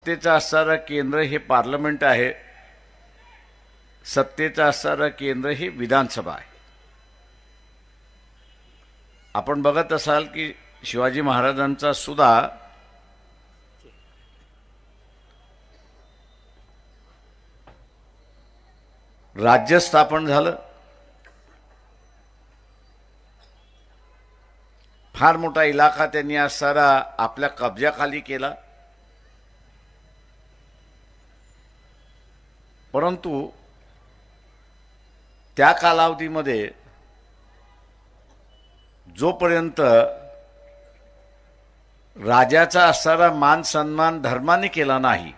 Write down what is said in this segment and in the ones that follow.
सत्तेचं असणारं केंद्र हे पार्लमेंट आहे, सत्तेचं असणारं केंद्र हे विधानसभा आहे. आपण बघत असाल की शिवाजी महाराजांचा सुद्धा राज्य स्थापन झालं, फार मोठा इलाका त्यांनी आज सारा आपल्या कब्जाखाली केला. परंतु त्या कालावधीमध्ये जोपर्यंत राजाचा असणारा मान सन्मान धर्माने केला नाही,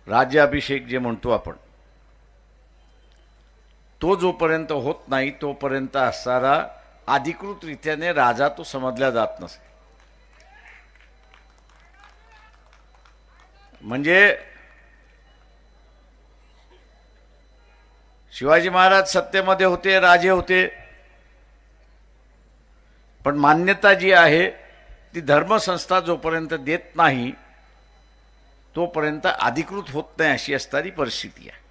राज्याभिषेक जे म्हणतो आपण, तो जोपर्यंत होत नाही तोपर्यंत असणारा अधिकृतरित्याने राजा तो समजला जात नसे. म्हणजे शिवाजी महाराज सत्तेमध्ये होते, राजे होते, पण मान्यता जी आहे ती धर्मसंस्था जोपर्यंत देत नाही तोपर्यंत अधिकृत होत नाही, अशी असणारी परिस्थिती आहे.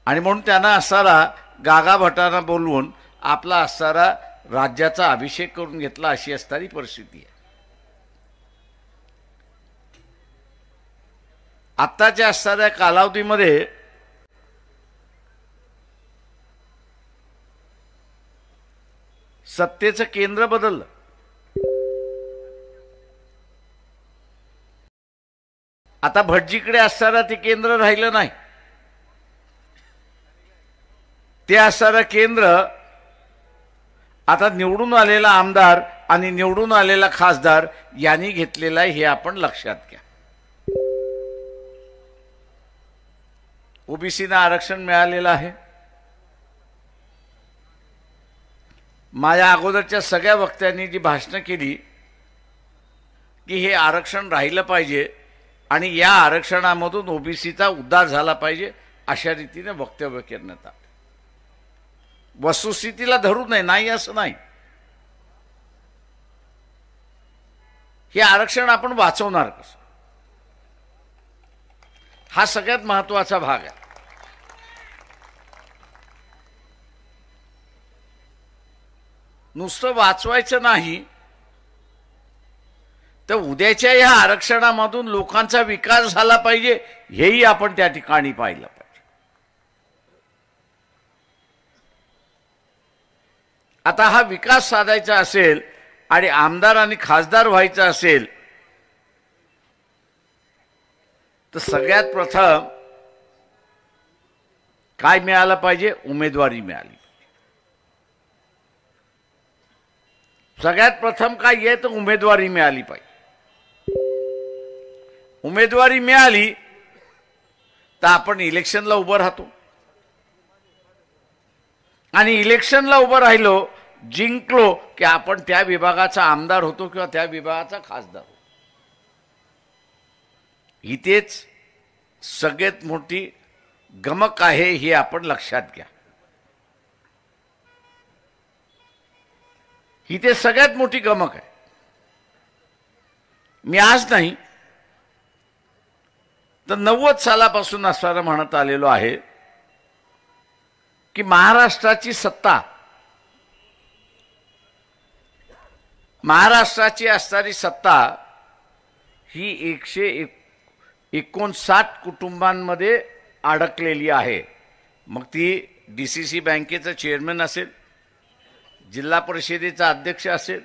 आणि म्हणून त्यांना असणारा गागा भटांना बोलवून आपला असणारा राज्याचा अभिषेक करून घेतला, अशी असणारी परिस्थिती आहे. आत्ताच्या असणाऱ्या कालावधीमध्ये सत्तेचं केंद्र बदललं. आता भटजीकडे असणारं ते केंद्र राहिलं नाही. ते असणारं केंद्र आता निवडून आलेला आमदार आणि निवडून आलेला खासदार यांनी घेतलेला आहे, हे आपण लक्षात घ्या. ओबीसीना आरक्षण मिळालेलं आहे. माझ्या अगोदरच्या सगळ्या वक्त्यांनी जी भाषणं केली की हे आरक्षण राहिलं पाहिजे आणि या आरक्षणामधून ओबीसीचा उद्धार झाला पाहिजे, अशा रीतीने वक्तव्य करण्यात आलं. वस्तुस्थितीला धरू नये, नाही असं नाही. हे आरक्षण आपण वाचवणार कसं, हा सगळ्यात महत्वाचा भाग आहे. नुसतं वाचवायचं नाही तर उद्याच्या या आरक्षणामधून लोकांचा विकास झाला पाहिजे, हेही आपण त्या ठिकाणी पाहिलं पाहिजे. आता हा विकास साधायचा असेल आणि आमदार आणि खासदार व्हायचं असेल तर सगळ्यात प्रथम काय मिळालं पाहिजे? उमेदवारी मिळाली. सगळ्यात प्रथम काय आहे तर उमेदवारी मिळाली पाहिजे. उमेदवारी मिळाली तर आपण इलेक्शनला उभं राहतो आणि इलेक्शनला उभं राहिलो, जिंकलो की आपण त्या विभागाचा आमदार होतो किंवा त्या विभागाचा खासदार होतो. इथेच सगळ्यात मोठी गमक आहे, हे आपण लक्षात घ्या. इथे सगळ्यात मोठी गमक आहे. मी आज नाही तर 90 सालापासून असणारं म्हणत आलेलो आहे की महाराष्ट्राची सत्ता, महाराष्ट्राची असणारी सत्ता ही 159 कुटुंबांमध्ये अडकलेली आहे. मग ती डीसीसी बँकेचं चेअरमन असेल, जिल्हा परिषदेचा अध्यक्ष असेल,